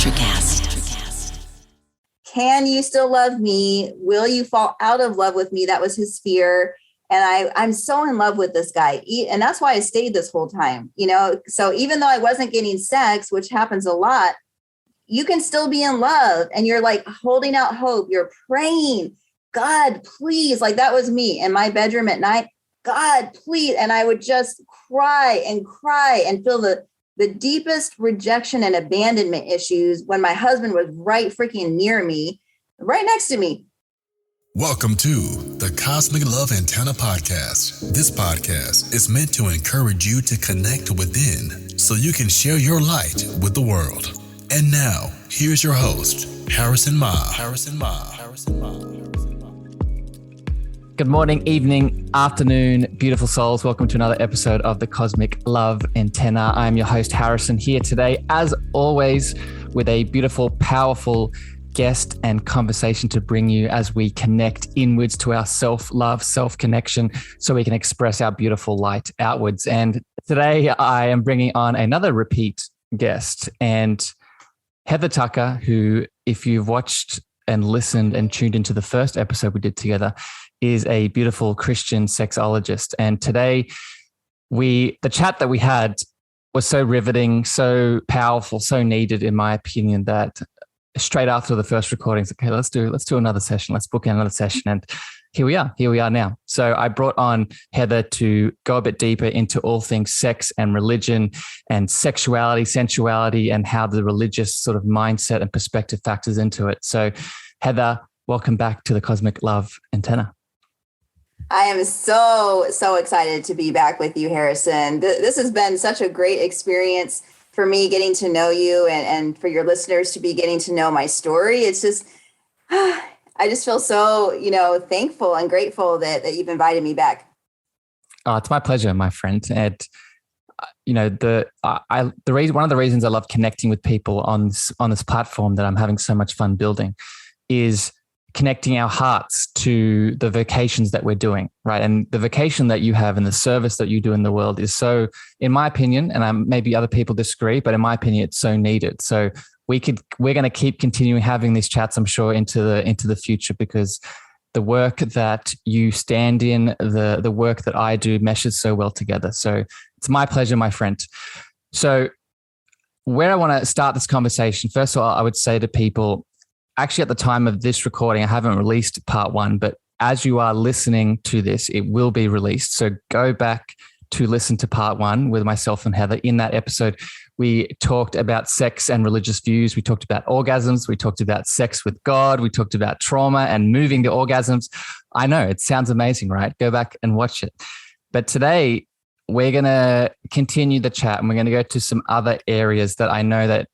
Electrocast. Can you still love me? Will you fall out of love with me? That was his fear. And I'm so in love with this guy. And that's why I stayed this whole time, So even though I wasn't getting sex, which happens a lot, you can still be in love and you're like holding out hope. You're praying, God, please. Like that was me in my bedroom at night. God, please. And I would just cry and feel the deepest rejection and abandonment issues when my husband was right freaking near me, right next to me. Welcome to the Cosmic Love Antenna Podcast. This podcast is meant to encourage you to connect within so you can share your light with the world. And now, here's your host, Harrison Ma. Good morning, evening, afternoon, beautiful souls. Welcome to another episode of the Cosmic Love Antenna. I'm your host, Harrison, here today, as always, with a beautiful, powerful guest and conversation to bring you as we connect inwards to our self-love, self-connection, so we can express our beautiful light outwards. And today I am bringing on another repeat guest, and Heather Tucker, who, if you've watched and listened and tuned into the first episode we did together, is a beautiful Christian sexologist. And today the chat that we had was so riveting, so powerful, so needed, in my opinion, that straight after the first recordings, okay, let's do another session. Let's book in another session. And here we are now. So I brought on Heather to go a bit deeper into all things sex and religion and sexuality, sensuality, and how the religious sort of mindset and perspective factors into it. So Heather, welcome back to the Cosmic Love Antenna. I am so excited to be back with you, Harrison. This has been such a great experience for me getting to know you and for your listeners to be getting to know my story. It's just, I just feel so, thankful and grateful that you've invited me back. Oh, it's my pleasure, my friend. And one of the reasons I love connecting with people on this platform that I'm having so much fun building is connecting our hearts to the vocations that we're doing, right? And the vocation that you have and the service that you do in the world is so, in my opinion, and maybe other people disagree, but in my opinion, it's so needed. So we're going to keep continuing having these chats, I'm sure, into the future, because the work that you stand in, the work that I do meshes so well together. So it's my pleasure, my friend. So where I want to start this conversation, first of all, I would say to people, actually, at the time of this recording, I haven't released part one, but as you are listening to this, it will be released. So go back to listen to part one with myself and Heather. In that episode, we talked about sex and religious views. We talked about orgasms. We talked about sex with God. We talked about trauma and moving to orgasms. I know it sounds amazing, right? Go back and watch it. But today, we're going to continue the chat and we're going to go to some other areas that I know that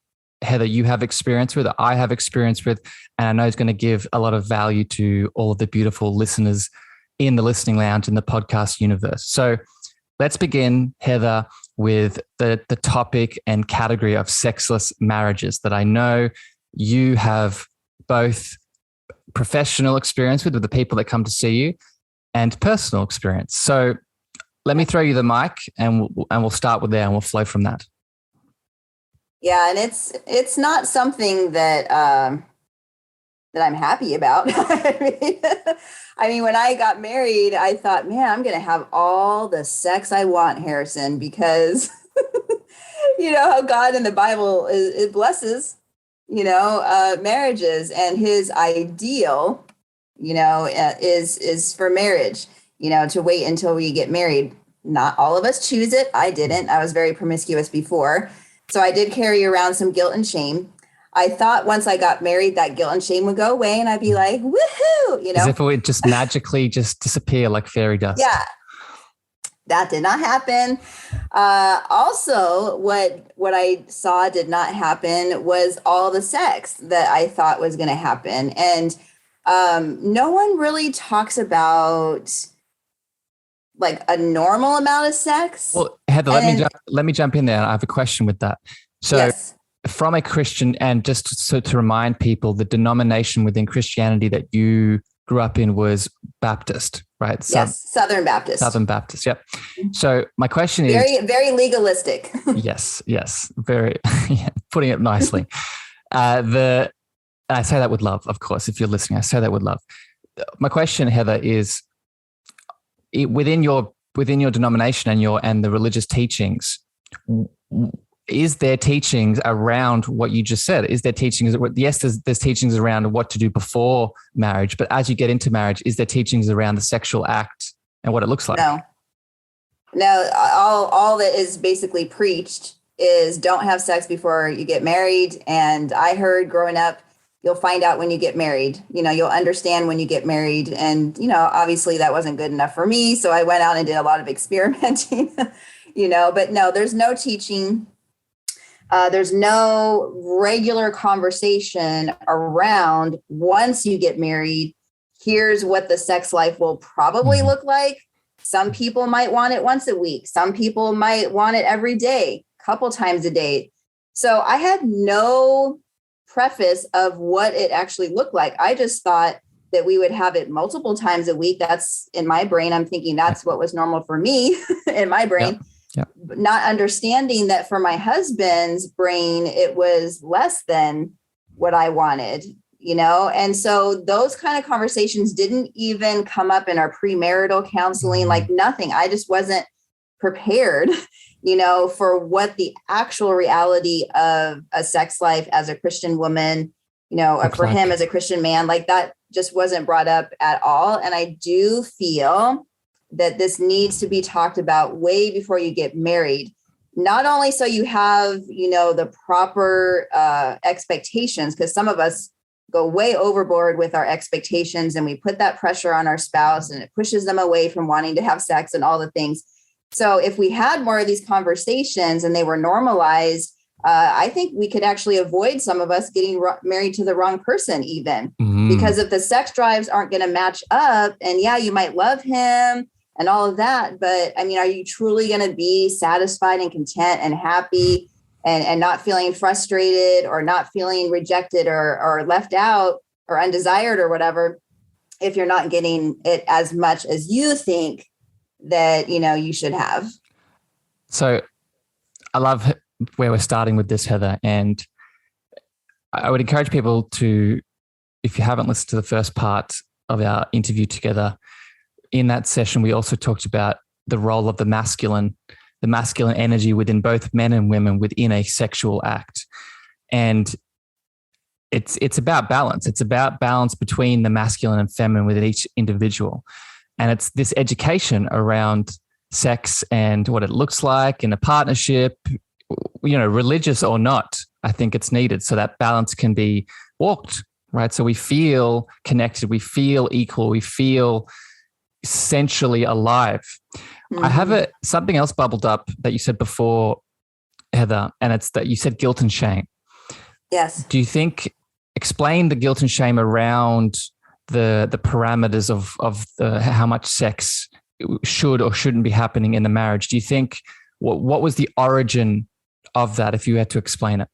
Heather, you have experience with, I have experience with, and I know it's going to give a lot of value to all of the beautiful listeners in the listening lounge in the podcast universe. So let's begin, Heather, with the topic and category of sexless marriages that I know you have both professional experience with the people that come to see you and personal experience. So let me throw you the mic and we'll start with there and we'll flow from that. Yeah, and it's not something that I'm happy about. I mean, when I got married, I thought, man, I'm going to have all the sex I want, Harrison, because you know how God in the Bible it blesses, marriages, and His ideal, is for marriage, to wait until we get married. Not all of us choose it. I didn't. I was very promiscuous before. So I did carry around some guilt and shame. I thought once I got married, that guilt and shame would go away and I'd be like, woohoo, As if it would just magically just disappear like fairy dust. Yeah, that did not happen. Also, what I saw did not happen was all the sex that I thought was going to happen. And no one really talks about like a normal amount of sex. Well, Heather, let me jump in there. I have a question with that. So yes. From a Christian, and just so to remind people, the denomination within Christianity that you grew up in was Baptist, right? Yes, Southern Baptist. Southern Baptist, yep. So my question is... Very legalistic. Yes, very, putting it nicely. I say that with love, of course. If you're listening, I say that with love. My question, Heather, is within your denomination and the religious teachings, is there teachings around what you just said? Is there teachings? Yes, there's teachings around what to do before marriage, but as you get into marriage, is there teachings around the sexual act and what it looks like? No. All that is basically preached is don't have sex before you get married. And I heard growing up, you'll find out when you get married, you'll understand when you get married. And, obviously that wasn't good enough for me. So I went out and did a lot of experimenting, but no, there's no teaching. There's no regular conversation around once you get married, here's what the sex life will probably look like. Some people might want it once a week. Some people might want it every day, couple times a day. So I had no preface of what it actually looked like. I just thought that we would have it multiple times a week. That's in my brain. I'm thinking that's what was normal for me in my brain. Yeah. Not understanding that for my husband's brain, it was less than what I wanted, And so those kind of conversations didn't even come up in our premarital counseling, like nothing. I just wasn't prepared, for what the actual reality of a sex life as a Christian woman, for him as a Christian man, like that just wasn't brought up at all. And I do feel that this needs to be talked about way before you get married, not only so you have, the proper expectations, because some of us go way overboard with our expectations and we put that pressure on our spouse and it pushes them away from wanting to have sex and all the things. So if we had more of these conversations and they were normalized, I think we could actually avoid some of us getting married to the wrong person even, because if the sex drives aren't going to match up, and yeah, you might love him and all of that, but I mean, are you truly going to be satisfied and content and happy and not feeling frustrated or not feeling rejected or left out or undesired or whatever, if you're not getting it as much as you think that, you should have? So I love where we're starting with this, Heather. And I would encourage people to, if you haven't listened to the first part of our interview together, in that session, we also talked about the role of the masculine energy within both men and women within a sexual act. And it's about balance. It's about balance between the masculine and feminine within each individual. And it's this education around sex and what it looks like in a partnership, religious or not. I think it's needed so that balance can be walked, right? So we feel connected, we feel equal, we feel essentially alive. I have something else bubbled up that you said before, Heather, and it's that you said guilt and shame. Yes. Do you think, explain the guilt and shame around the parameters of how much sex should or shouldn't be happening in the marriage? Do you think, what was the origin of that, if you had to explain it?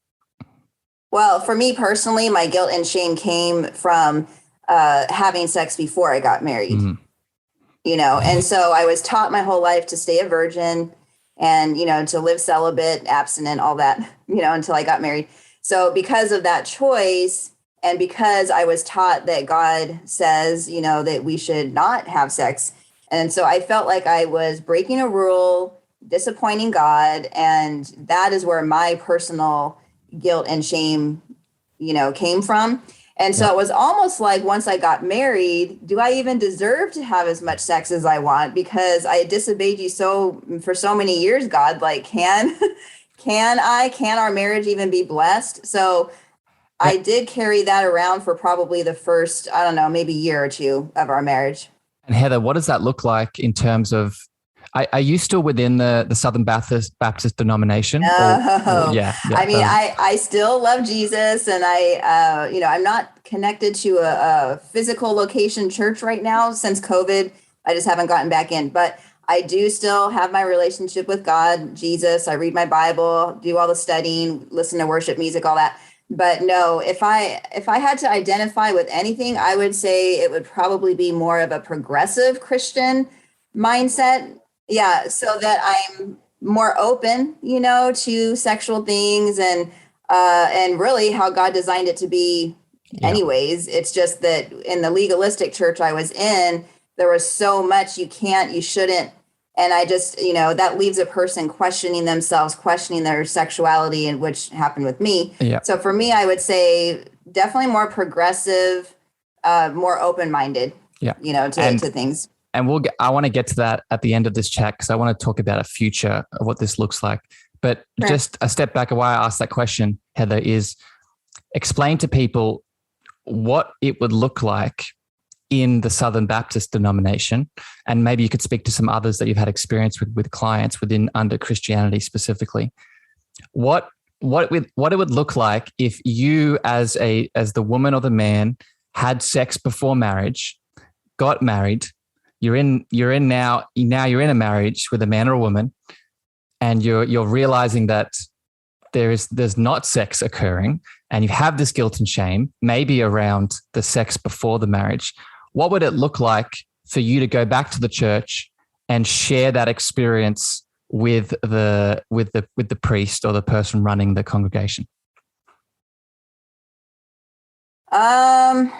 Well, for me personally, my guilt and shame came from having sex before I got married. And so I was taught my whole life to stay a virgin and, to live celibate, abstinent, all that, until I got married. So because of that choice, and because I was taught that God says, that we should not have sex. And so I felt like I was breaking a rule, disappointing God. And that is where my personal guilt and shame, came from. And so it was almost like once I got married, do I even deserve to have as much sex as I want? Because I disobeyed you for so many years, God, like, can our marriage even be blessed? So I did carry that around for probably the first, I don't know, maybe year or two of our marriage. And Heather, what does that look like in terms of, are you still within the Southern Baptist denomination? No. Yeah. I mean, I still love Jesus, and I'm not connected to a physical location church right now since COVID. I just haven't gotten back in, but I do still have my relationship with God, Jesus. I read my Bible, do all the studying, listen to worship music, all that. But no, if I had to identify with anything, I would say it would probably be more of a progressive Christian mindset. Yeah, so that I'm more open, to sexual things and and really how God designed it to be anyways. It's just that in the legalistic church I was in, there was so much you can't, you shouldn't. And I just, that leaves a person questioning themselves, questioning their sexuality, and which happened with me. Yeah. So for me, I would say definitely more progressive, more open-minded, to things. And I want to get to that at the end of this chat, because I want to talk about a future of what this looks like. But just a step back, why I asked that question, Heather, is explain to people what it would look like in the Southern Baptist denomination. And maybe you could speak to some others that you've had experience with clients under Christianity specifically. What it would look like if you as the woman or the man had sex before marriage, got married, you're in a marriage with a man or a woman, and you're realizing that there's not sex occurring, and you have this guilt and shame, maybe around the sex before the marriage. What would it look like for you to go back to the church and share that experience with the priest or the person running the congregation? That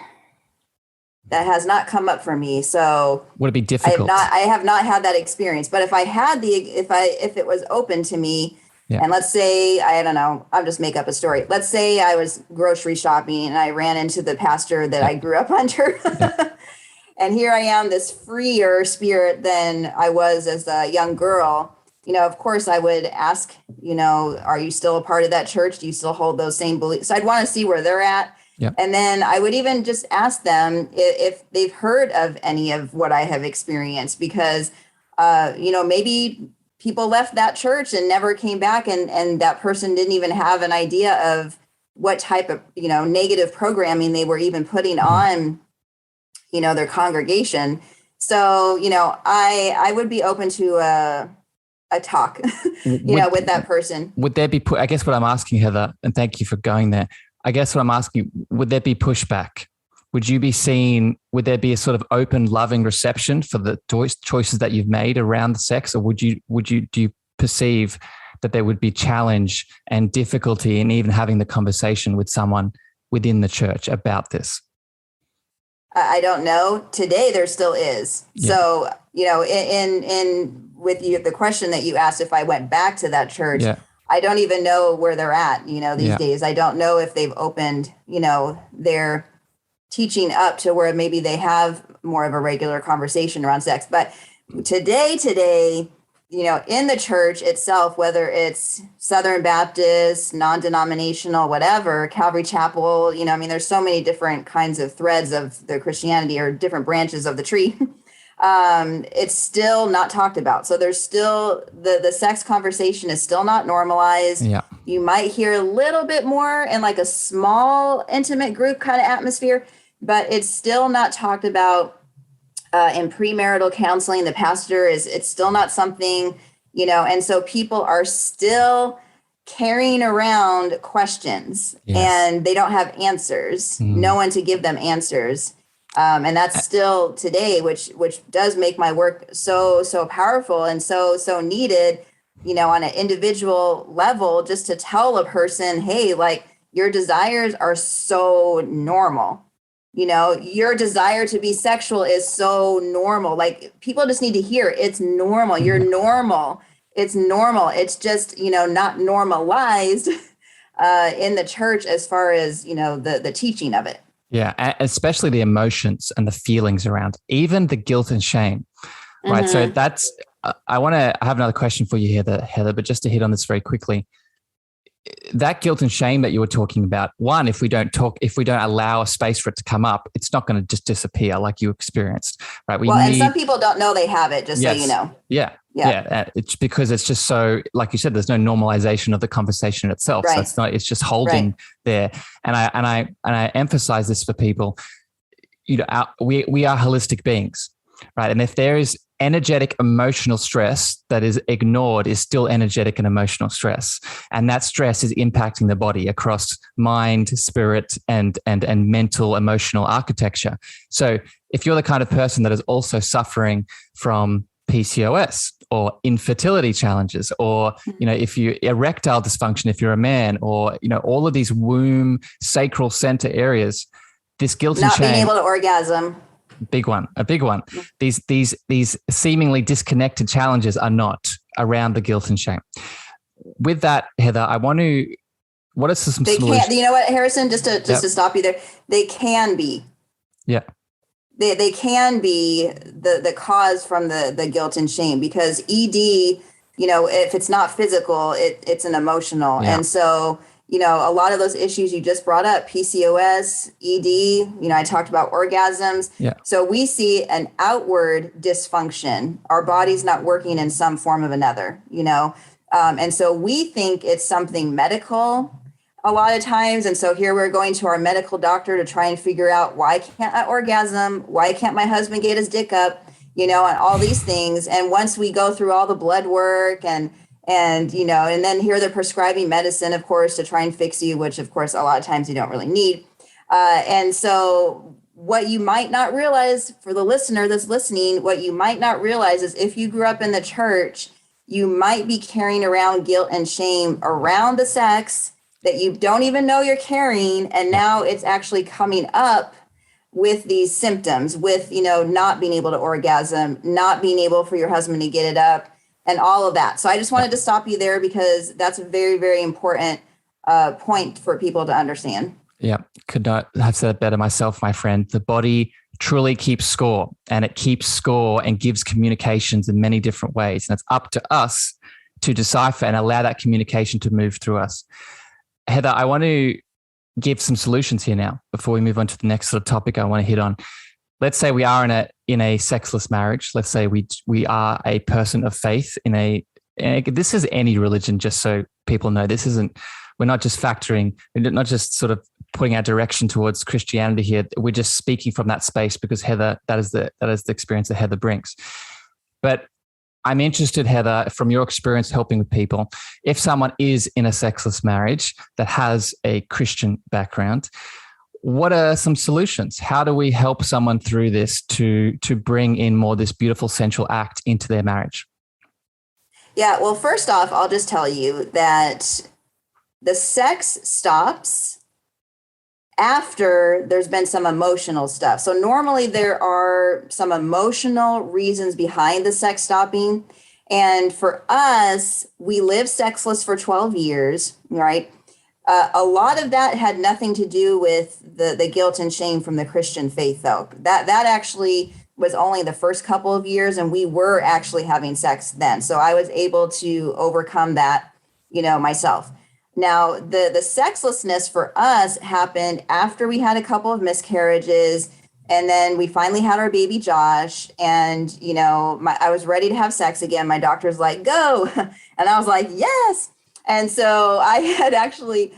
has not come up for me. So would it be difficult? I have not had that experience. But if I had if it was open to me, and let's say, I don't know, I'll just make up a story. Let's say I was grocery shopping and I ran into the pastor that I grew up under. And here I am, this freer spirit than I was as a young girl. Of course I would ask, are you still a part of that church? Do you still hold those same beliefs? So I'd want to see where they're at. Yep. And then I would even just ask them if they've heard of any of what I have experienced, because, maybe people left that church and never came back, and that person didn't even have an idea of what type of, negative programming they were even putting on, their congregation. So, I would be open to a talk, with that person. Would there be, I guess what I'm asking, Heather, and thank you for going there. I guess what I'm asking, would there be pushback? Would there be a sort of open, loving reception for the choices that you've made around the sex? Or do you perceive that there would be challenge and difficulty in even having the conversation with someone within the church about this? I don't know. Today there still is. Yeah. So, in with you, the question that you asked, if I went back to that church, I don't even know where they're at, these days. I don't know if they've opened, their teaching up to where maybe they have more of a regular conversation around sex. But today, in the church itself, whether it's Southern Baptist, non-denominational, whatever, Calvary Chapel, there's so many different kinds of threads of the Christianity, or different branches of the tree. It's still not talked about. So there's still the sex conversation is still not normalized. Yeah. You might hear a little bit more in like a small, intimate group kind of atmosphere, but it's still not talked about. In premarital counseling, the pastor it's still not something, and so people are still carrying around questions, and they don't have answers, no one to give them answers. And that's still today, which does make my work so powerful and so needed, on an individual level, just to tell a person, hey, like, your desires are so normal. Your desire to be sexual is so normal. Like, people just need to hear it's normal. You're normal. It's normal. It's just, not normalized in the church as far as, the teaching of it. Yeah, especially the emotions and the feelings around, even the guilt and shame, right? So that's, I have another question for you here, Heather, but just to hit on this very quickly. That guilt and shame that you were talking about, one, if we don't allow a space for it to come up, it's not going to just disappear like you experienced, right? And some people don't know they have it, just so you know. Yeah. It's because it's just so, like you said, there's no normalization of the conversation itself. Right. So it's just holding there. And I emphasize this for people. We are holistic beings, right? And if there is energetic emotional stress that is ignored, is still energetic and emotional stress. And that stress is impacting the body across mind, spirit, and mental, emotional architecture. So if you're the kind of person that is also suffering from PCOS or infertility challenges, or, if you erectile dysfunction, if you're a man, or, all of these womb sacral center areas, this guilt and shame. Not being able to orgasm. A big one. These seemingly disconnected challenges are not around the guilt and shame. With that, Heather, what are some solutions? You know what, Harrison, just to stop you there, they can be. Yeah. They can be the cause from the guilt and shame, because ED, if it's not physical, it's an emotional. Yeah. And so, a lot of those issues you just brought up, PCOS, ED, I talked about orgasms. Yeah. So we see an outward dysfunction. Our body's not working in some form of another, and so we think it's something medical a lot of times. And so here we're going to our medical doctor to try and figure out, why can't I orgasm? Why can't my husband get his dick up? And all these things. And once we go through all the blood work and then here they're prescribing medicine, of course, to try and fix you, which of course, a lot of times you don't really need. And so what you might not realize, for the listener that's listening, what you might not realize is, if you grew up in the church, you might be carrying around guilt and shame around the sex that you don't even know you're carrying. And now it's actually coming up with these symptoms, with, not being able to orgasm, not being able for your husband to get it up, and all of that. So I just wanted to stop you there, because that's a very, very important point for people to understand. Yeah. Could not have said it better myself, my friend. The body truly keeps score, and it keeps score and gives communications in many different ways. And it's up to us to decipher and allow that communication to move through us. Heather, I want to give some solutions here now before we move on to the next sort of topic I want to hit on. Let's say we are in a sexless marriage. Let's say we are a person of faith this is any religion, just so people know. We're not just not just sort of putting our direction towards Christianity here. We're just speaking from that space, because Heather, that is the experience that Heather brings. But I'm interested, Heather, from your experience helping with people, if someone is in a sexless marriage that has a Christian background, what are some solutions? How do we help someone through this to bring in more this beautiful sensual act into their marriage? Yeah, well, first off, I'll just tell you that the sex stops after there's been some emotional stuff. So normally there are some emotional reasons behind the sex stopping. And for us, we lived sexless for 12 years, right? A lot of that had nothing to do with the guilt and shame from the Christian faith, though. That actually was only the first couple of years, and we were actually having sex then. So I was able to overcome that, myself. Now, the sexlessness for us happened after we had a couple of miscarriages, and then we finally had our baby Josh, and, I was ready to have sex again. My doctor's like, go. And I was like, yes. And so I had actually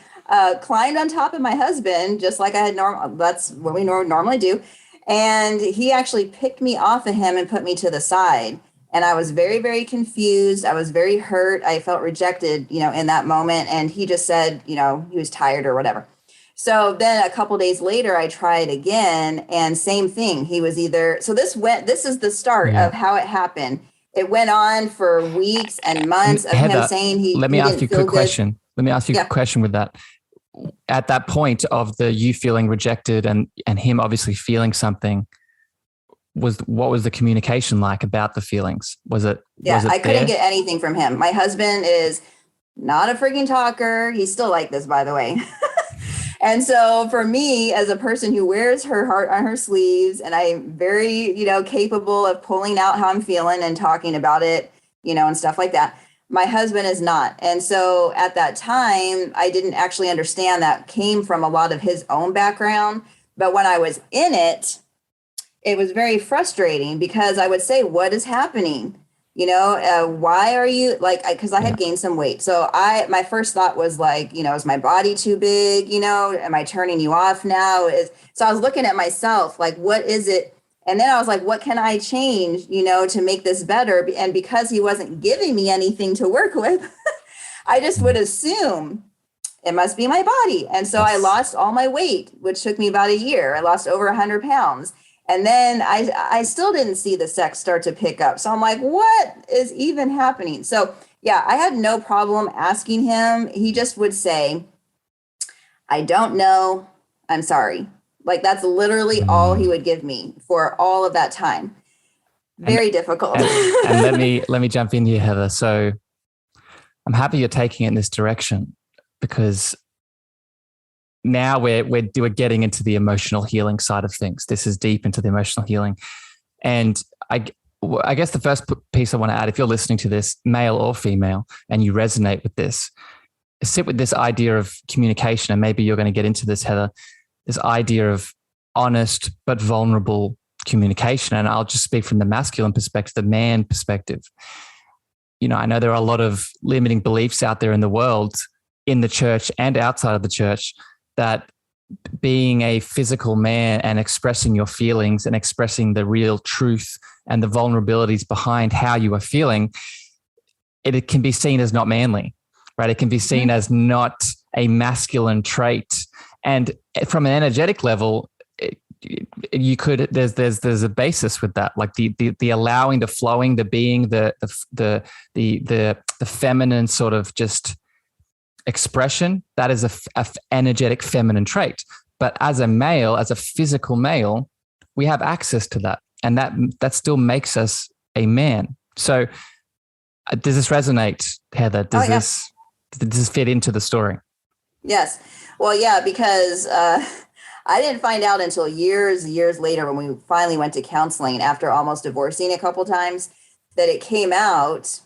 climbed on top of my husband, just like I had that's what we normally do. And he actually picked me off of him and put me to the side. And I was very, very confused. I was very hurt. I felt rejected, in that moment. And he just said, he was tired or whatever. So then a couple days later, I tried again, and same thing. He was this is the start of how it happened. It went on for weeks and months of Heather, him saying let me ask you a quick question. Let me ask you a question with that. At that point of you feeling rejected and him obviously feeling something, what was the communication like about the feelings? I couldn't get anything from him. My husband is not a freaking talker. He's still like this, by the way. And so for me, as a person who wears her heart on her sleeves, and I'm very, capable of pulling out how I'm feeling and talking about it, and stuff like that, my husband is not. And so at that time, I didn't actually understand that came from a lot of his own background. But when I was in it, it was very frustrating, because I would say, what is happening? Why are you because I had gained some weight. So my first thought was like, is my body too big? Am I turning you off now? So I was looking at myself, like, what is it? And then I was like, what can I change, to make this better? And because he wasn't giving me anything to work with, I just would assume it must be my body. And so I lost all my weight, which took me about a year. I lost over 100 pounds. And then I still didn't see the sex start to pick up. So I'm like, what is even happening? So yeah, I had no problem asking him. He just would say, I don't know. I'm sorry. Like that's literally all he would give me for all of that time. Very difficult. And let me jump in here, Heather. So I'm happy you're taking it in this direction, because now we're getting into the emotional healing side of things. This is deep into the emotional healing. And I guess the first piece I want to add, if you're listening to this, male or female, and you resonate with this, sit with this idea of communication. And maybe you're going to get into this, Heather, this idea of honest but vulnerable communication. And I'll just speak from the masculine perspective, the man perspective. You know, I know there are a lot of limiting beliefs out there in the world, in the church and outside of the church, that being a physical man and expressing your feelings and expressing the real truth and the vulnerabilities behind how you are feeling, it can be seen as not manly, right? It can be seen as not a masculine trait. And from an energetic level, you could, there's a basis with that, like the allowing, the flowing, the being, the feminine sort of just expression. That is a energetic feminine trait. But as a male, as a physical male, we have access to that, and that still makes us a man. So, does this resonate, Heather? Does this fit into the story? Yes. Well, yeah, because I didn't find out until years later when we finally went to counseling after almost divorcing a couple times, that it came out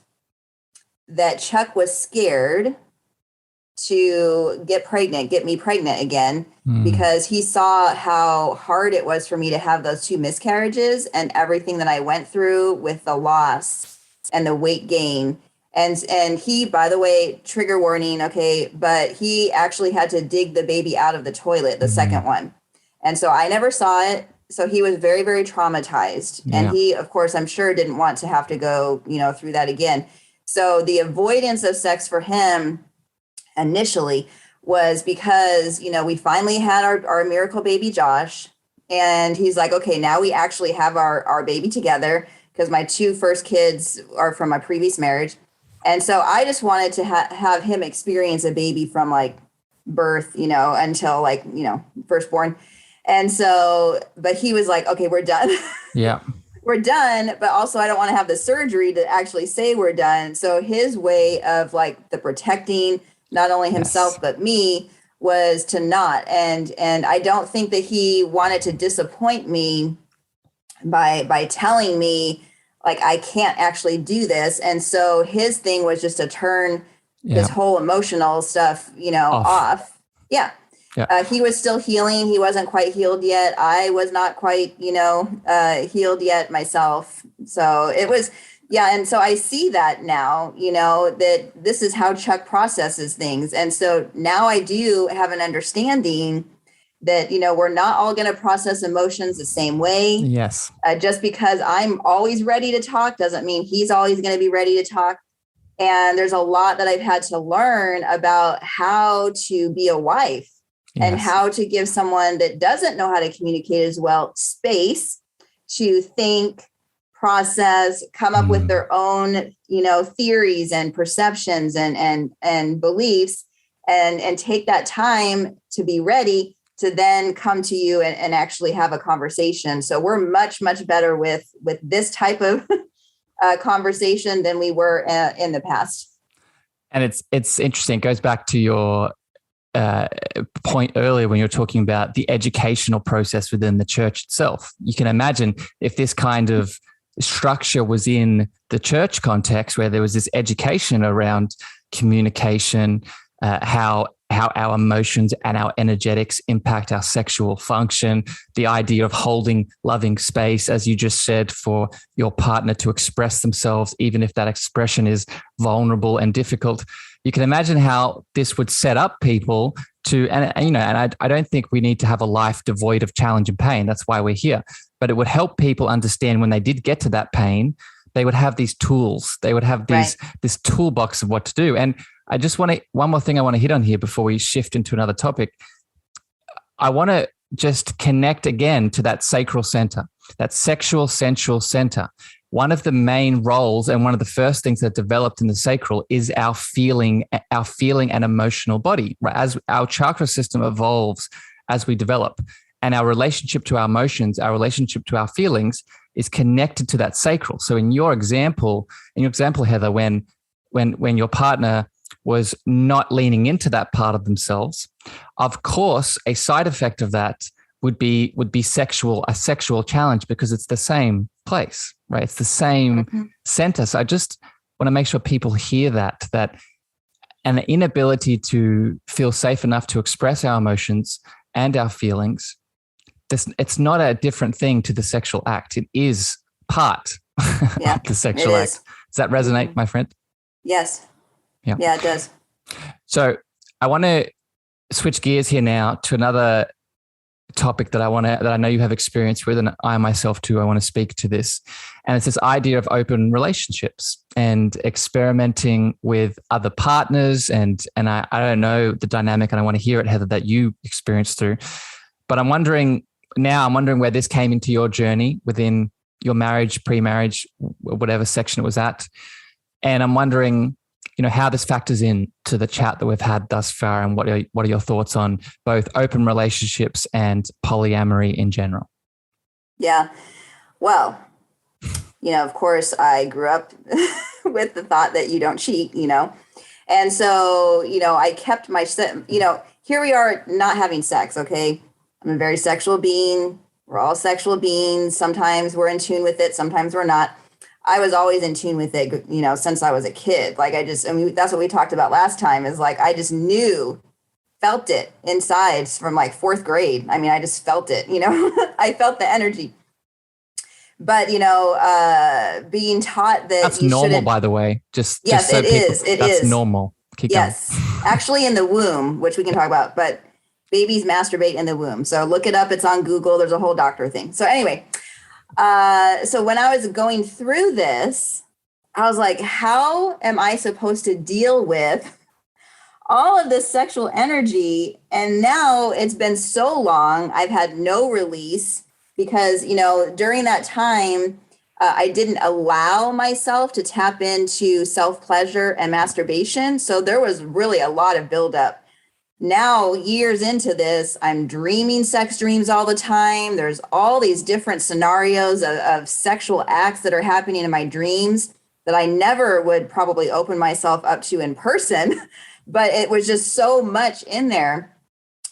that Chuck was scared to get me pregnant again, because he saw how hard it was for me to have those 2 miscarriages and everything that I went through with the loss and the weight gain. And he, by the way, trigger warning, okay, but he actually had to dig the baby out of the toilet, the second one. And so I never saw it. So he was very, very traumatized. Yeah. And he, of course, I'm sure didn't want to have to go, through that again. So the avoidance of sex for him initially was because, we finally had our miracle baby, Josh. And he's like, okay, now we actually have our baby together, because my 2 first kids are from my previous marriage. And so I just wanted to have him experience a baby from like birth, until like, firstborn. And so, but he was like, okay, we're done. Yeah. We're done. But also I don't want to have the surgery to actually say we're done. So his way of like the protecting not only himself, but me, was to not. And I don't think that he wanted to disappoint me by telling me, like, I can't actually do this. And so his thing was just to turn this whole emotional stuff, off. Yeah. He was still healing. He wasn't quite healed yet. I was not quite, healed yet myself. So it was, and so I see that now, that this is how Chuck processes things. And so now I do have an understanding that, we're not all going to process emotions the same way. Yes. Just because I'm always ready to talk doesn't mean he's always going to be ready to talk. And there's a lot that I've had to learn about how to be a wife and how to give someone that doesn't know how to communicate as well space to think, process, come up with their own, theories and perceptions and beliefs, and take that time to be ready to then come to you and actually have a conversation. So we're much, much better with this type of conversation than we were in the past. And it's interesting. It goes back to your point earlier when you were talking about the educational process within the church itself. You can imagine if this kind of structure was in the church context, where there was this education around communication, how our emotions and our energetics impact our sexual function, the idea of holding loving space, as you just said, for your partner to express themselves, even if that expression is vulnerable and difficult. You can imagine how this would set up people to, and I don't think we need to have a life devoid of challenge and pain. That's why we're here. But it would help people understand when they did get to that pain, they would have these tools. They would have this toolbox of what to do. And I just want to, one more thing I want to hit on here before we shift into another topic. I want to just connect again to that sacral center, that sexual sensual center. One of the main roles and one of the first things that developed in the sacral is our feeling and emotional body. Right? As our chakra system evolves as we develop, and our relationship to our emotions, our relationship to our feelings is connected to that sacral. So in your example, Heather, when your partner was not leaning into that part of themselves, of course, a side effect of that would be a sexual challenge, because it's the same place, right? It's the same center. So I just want to make sure people hear that an inability to feel safe enough to express our emotions and our feelings, it's not a different thing to the sexual act. It is part of the sexual act. Does that resonate, my friend? Yes. Yeah, it does. So I want to switch gears here now to another topic that I know you have experience with, and I myself too, I want to speak to this. And it's this idea of open relationships and experimenting with other partners. And I don't know the dynamic, and I want to hear it, Heather, that you experienced through. But I'm wondering where this came into your journey within your marriage, pre-marriage, whatever section it was at. And I'm wondering, how this factors in to the chat that we've had thus far, and what are your thoughts on both open relationships and polyamory in general? Yeah. Well, of course, I grew up with the thought that you don't cheat, and so, I kept my, here we are not having sex. Okay. I'm a very sexual being. We're all sexual beings. Sometimes we're in tune with it. Sometimes we're not. I was always in tune with it, since I was a kid. Like that's what we talked about last time, is like, I just felt it inside from like fourth grade. I mean, I just felt it, I felt the energy. But, being taught that that's normal, by the way, yes, so it is. It that's is normal. Keep going. Actually in the womb, which we can talk about, but babies masturbate in the womb. So look it up. It's on Google. There's a whole doctor thing. So anyway, so when I was going through this, I was like, how am I supposed to deal with all of this sexual energy? And now it's been so long, I've had no release because, during that time, I didn't allow myself to tap into self-pleasure and masturbation. So there was really a lot of buildup. Now, years into this, I'm dreaming sex dreams all the time. There's all these different scenarios of sexual acts that are happening in my dreams that I never would probably open myself up to in person, but it was just so much in there,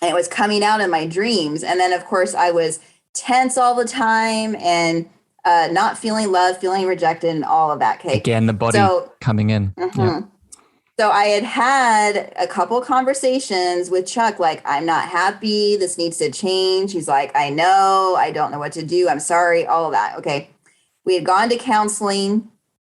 and it was coming out in my dreams. And then, of course, I was tense all the time and not feeling loved, feeling rejected, and all of that. Okay. Again, the body coming in. Yeah. So I had a couple conversations with Chuck, like, I'm not happy. This needs to change. He's like, I know. I don't know what to do. I'm sorry. All of that. Okay. We had gone to counseling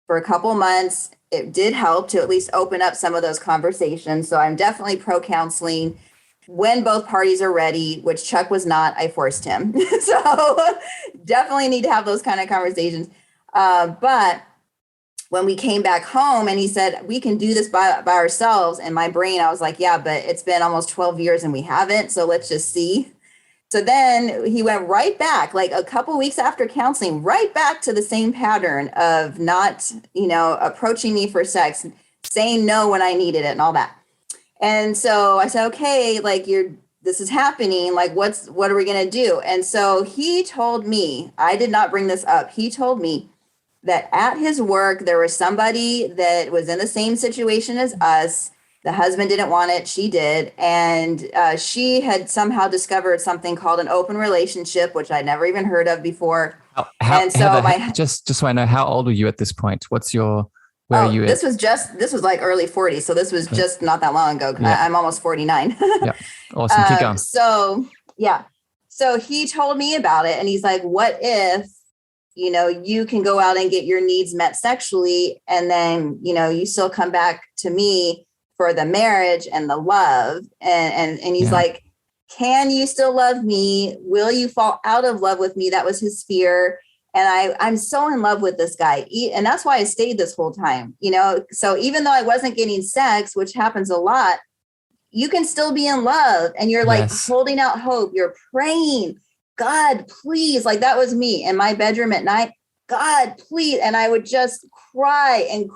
for a couple months. It did help to at least open up some of those conversations. So I'm definitely pro counseling when both parties are ready, which Chuck was not. I forced him. So definitely need to have those kind of conversations. But when we came back home and he said, we can do this by ourselves. In my brain, I was like, yeah, but it's been almost 12 years and we haven't. So let's just see. So then he went right back, like a couple of weeks after counseling, right back to the same pattern of not, approaching me for sex, saying no when I needed it and all that. And so I said, okay, like this is happening. Like, what are we going to do? And so he told me, I did not bring this up. He told me that at his work, there was somebody that was in the same situation as us. The husband didn't want it. She did. And she had somehow discovered something called an open relationship, which I'd never even heard of before. And so Heather, just so I know, how old are you at this point? Where are you this was like early 40s. So this was just not that long ago. Yeah. I'm almost 49. Yeah. Awesome. Keep going. So he told me about it, and he's like, what if, you can go out and get your needs met sexually, and then, you still come back to me for the marriage and the love. And he's like, can you still love me? Will you fall out of love with me? That was his fear. And I'm so in love with this guy. And that's why I stayed this whole time, So even though I wasn't getting sex, which happens a lot, you can still be in love, and you're like Yes. holding out hope. You're praying, God, please. Like that was me in my bedroom at night. God, please. And I would just cry and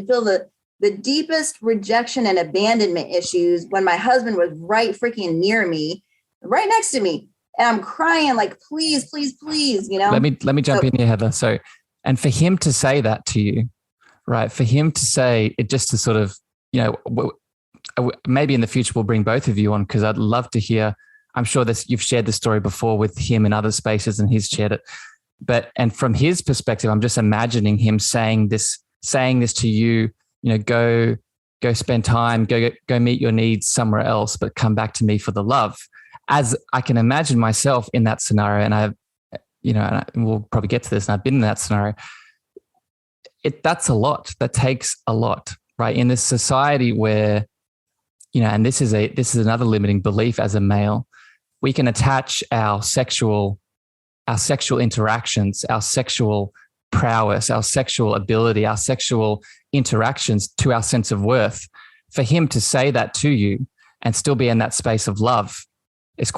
feel the deepest rejection and abandonment issues when my husband was right freaking near me, right next to me. And I'm crying like, please, please, please, you know? Let me jump in here, Heather. So, and for him to say that to you, right? For him to say it, just to sort of, you know, maybe in the future we'll bring both of you on, because I'd love to hear. I'm sure this, you've shared the story before with him in other spaces and he's shared it. But, and from his perspective, I'm just imagining him saying this to you, you know, go spend time, go meet your needs somewhere else, but come back to me for the love. As I can imagine myself in that scenario, and we'll probably get to this, and I've been in that scenario. That's a lot. That takes a lot, right? In this society where, you know, and this is another limiting belief as a male, we can attach our sexual interactions, our sexual prowess, our sexual ability, our sexual interactions to our sense of worth. For him to say that to you and still be in that space of love it's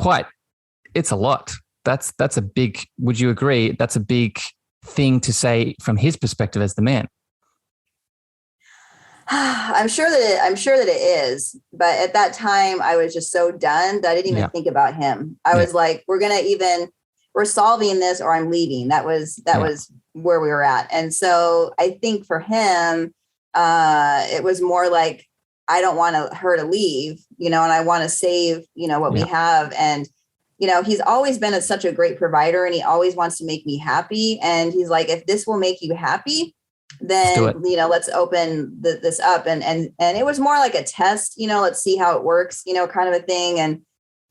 a lot. That's a big, would you agree? That's a big thing to say from his perspective as the man. I'm sure that it is, but at that time I was just so done that I didn't even think about him. I was like, we're solving this or I'm leaving. That was where we were at. And so I think for him, it was more like, I don't want her to leave, you know, and I want to save, you know, what we have. And, you know, he's always been such a great provider and he always wants to make me happy. And he's like, if this will make you happy, then, you know, let's open this up. And it was more like a test, you know, let's see how it works, you know, kind of a thing. And,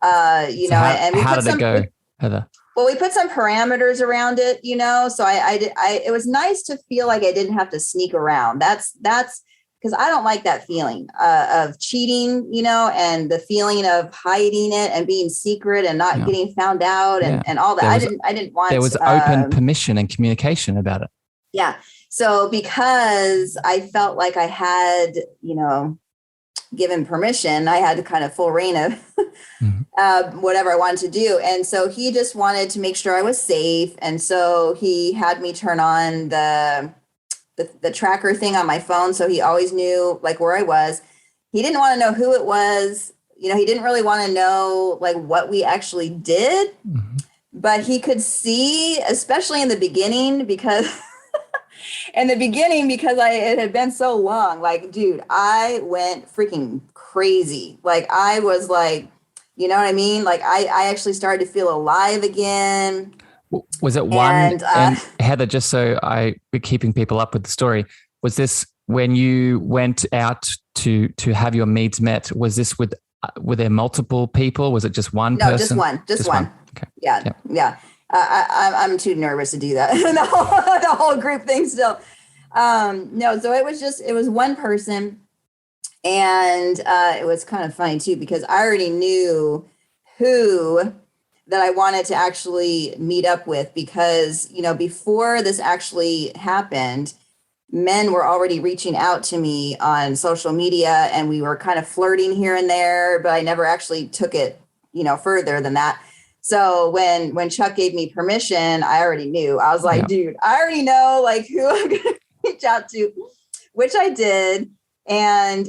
how did it go, Heather? Well, we put some parameters around it, you know, so it was nice to feel like I didn't have to sneak around. That's because I don't like that feeling of cheating, you know, and the feeling of hiding it and being secret and not getting found out and all that. I didn't want. There was open permission and communication about it. Yeah. So because I felt like I had, you know, given permission, I had kind of full reign of whatever I wanted to do. And so he just wanted to make sure I was safe. And so he had me turn on the tracker thing on my phone. So he always knew like where I was. He didn't want to know who it was. You know, he didn't really want to know like what we actually did, but he could see, especially in the beginning, because it had been so long, like, dude, I went freaking crazy. Like I was like, you know what I mean? Like I actually started to feel alive again. Was it one? And Heather, just so we're keeping people up with the story, was this when you went out to have your needs met? Was this were there multiple people? Was it just one person? No, just one. Okay. Yeah. I'm too nervous to do that. the whole group thing still. No, so it was one person, and it was kind of funny too because I already knew who that I wanted to actually meet up with because, you know, before this actually happened, men were already reaching out to me on social media and we were kind of flirting here and there, but I never actually took it, you know, further than that. So when Chuck gave me permission, I already knew. I was like, dude, I already know like who I'm going to reach out to, which I did. And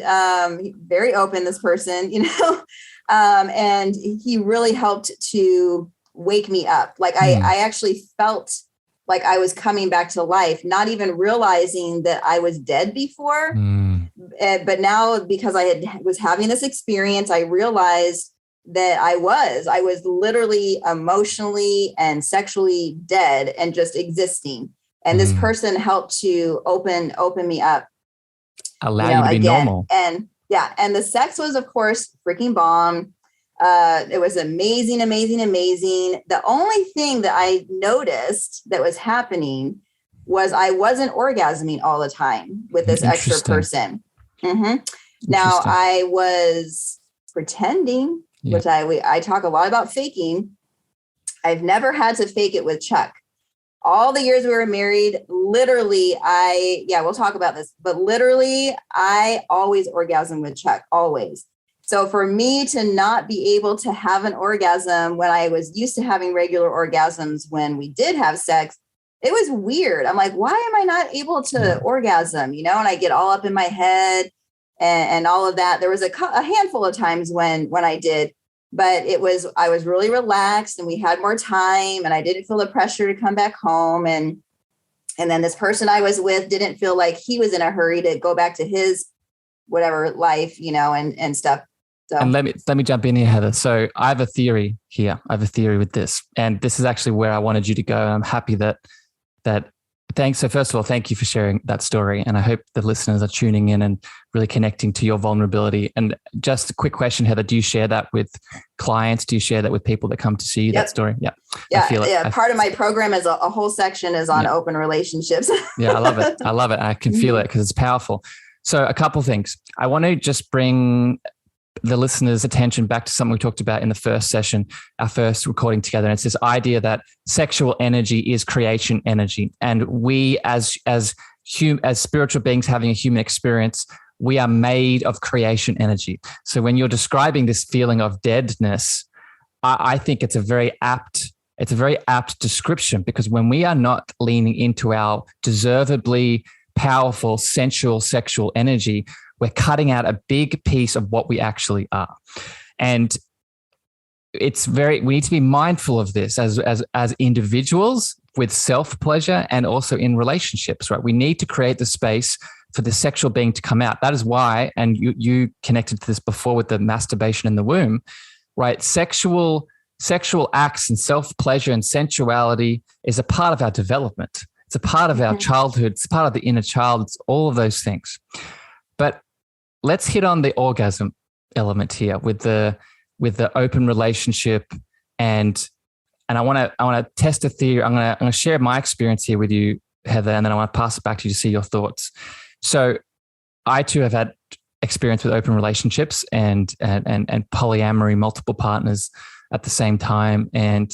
very open, this person, you know, and he really helped to wake me up. Like I actually felt like I was coming back to life, not even realizing that I was dead before. But now because I was having this experience, I realized that I was literally emotionally and sexually dead and just existing. And this person helped to open me up. Allow you to be normal. And the sex was, of course, freaking bomb. It was amazing. The only thing that I noticed that was happening was I wasn't orgasming all the time with this extra person. Now I was pretending, which I talk a lot about faking. I've never had to fake it with Chuck. All the years we were married, literally, we'll talk about this, but literally I always orgasm with Chuck, always. So for me to not be able to have an orgasm when I was used to having regular orgasms when we did have sex, it was weird. I'm like, why am I not able to orgasm? And I get all up in my head and all of that. There was a handful of times when I did, but I was really relaxed and we had more time and I didn't feel the pressure to come back home. And then this person I was with didn't feel like he was in a hurry to go back to his whatever life, and stuff. So. And let me jump in here, Heather. So I have a theory here. I have a theory with this, and this is actually where I wanted you to go. I'm happy that thanks. So first of all, thank you for sharing that story. And I hope the listeners are tuning in and really connecting to your vulnerability. And just a quick question, Heather, do you share that with clients? Do you share that with people that come to see you, that story? Yeah. Yeah. I feel it. Part of my program is a whole section is on open relationships. Yeah. I love it. I love it. I can feel it because it's powerful. So a couple of things. I want to just bring the listeners' attention back to something we talked about in the first session, our first recording together. And it's this idea that sexual energy is creation energy. And we as spiritual beings having a human experience, we are made of creation energy. So when you're describing this feeling of deadness, I think it's a very apt description, because when we are not leaning into our deservedly powerful, sensual, sexual energy, we're cutting out a big piece of what we actually are. And we need to be mindful of this as individuals with self-pleasure and also in relationships, right? We need to create the space for the sexual being to come out. That is why, and you connected to this before with the masturbation in the womb, right? Sexual acts and self-pleasure and sensuality is a part of our development. It's a part of our childhood. It's part of the inner child. It's all of those things. But let's hit on the orgasm element here with the open relationship, and I want to test a theory. I'm going to share my experience here with you, Heather, and then I want to pass it back to you to see your thoughts. So I too have had experience with open relationships and polyamory, multiple partners at the same time. And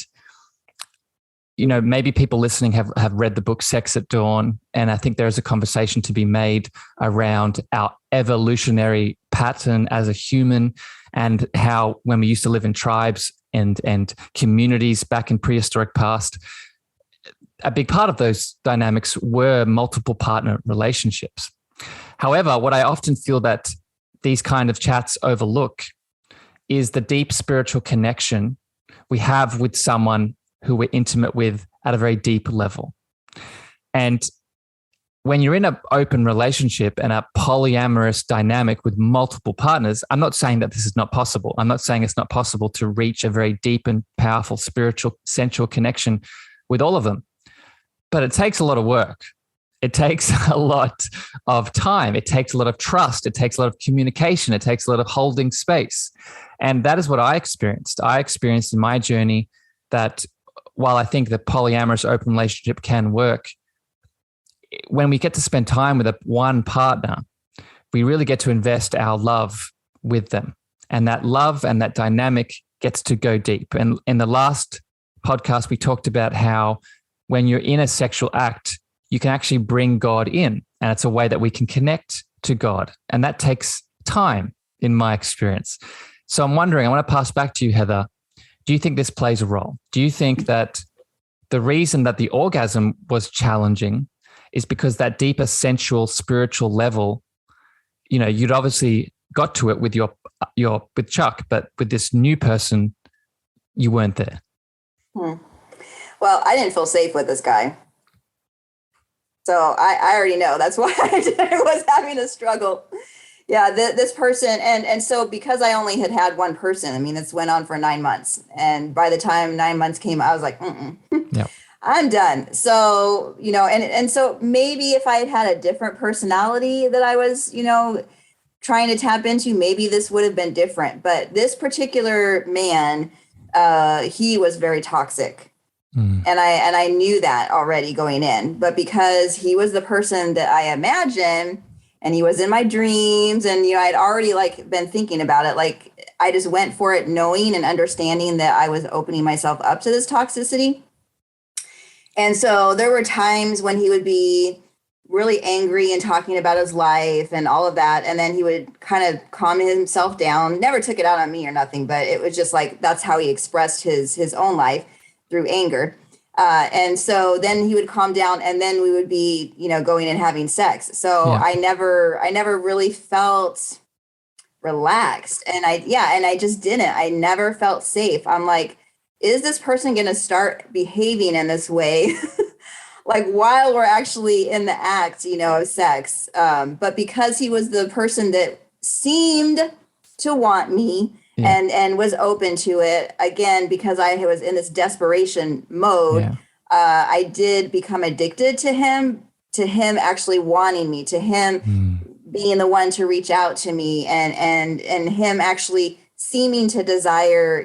maybe people listening have read the book Sex at Dawn. And I think there is a conversation to be made around our evolutionary pattern as a human, and how when we used to live in tribes and communities back in prehistoric past, a big part of those dynamics were multiple partner relationships. However, what I often feel that these kind of chats overlook is the deep spiritual connection we have with someone who we're intimate with at a very deep level. And when you're in an open relationship and a polyamorous dynamic with multiple partners, I'm not saying that this is not possible. I'm not saying it's not possible to reach a very deep and powerful spiritual, sensual connection with all of them. But it takes a lot of work. It takes a lot of time. It takes a lot of trust. It takes a lot of communication. It takes a lot of holding space. And that is what I experienced. I experienced in my journey that while I think the polyamorous open relationship can work, when we get to spend time with one partner, we really get to invest our love with them. And that love and that dynamic gets to go deep. And in the last podcast, we talked about how when you're in a sexual act, you can actually bring God in. And it's a way that we can connect to God. And that takes time in my experience. So I'm wondering, I want to pass back to you, Heather. Do you think this plays a role? Do you think that the reason that the orgasm was challenging is because that deeper sensual, spiritual level, you'd obviously got to it with with Chuck, but with this new person, you weren't there? Well, I didn't feel safe with this guy. So I already know that's why I was having a struggle. Yeah, this person. And so because I only had one person, this went on for 9 months. And by the time 9 months came, I was like, Yep. I'm done. So, and so maybe if I had a different personality that I was, trying to tap into, maybe this would have been different. But this particular man, he was very toxic. And I knew that already going in, but because he was the person that I imagined and he was in my dreams and, I'd already been thinking about it. I just went for it knowing and understanding that I was opening myself up to this toxicity. And so there were times when he would be really angry and talking about his life and all of that. And then he would kind of calm himself down, never took it out on me or nothing, but it was just like, that's how he expressed his own life, through anger. And so then he would calm down, and then we would be, going and having sex. So I never really felt relaxed. And I just didn't. I never felt safe. I'm like, is this person going to start behaving in this way? Like while we're actually in the act, of sex. But because he was the person that seemed to want me and was open to it, again, because I was in this desperation mode, I did become addicted to him actually wanting me, to him being the one to reach out to me, and him actually seeming to desire,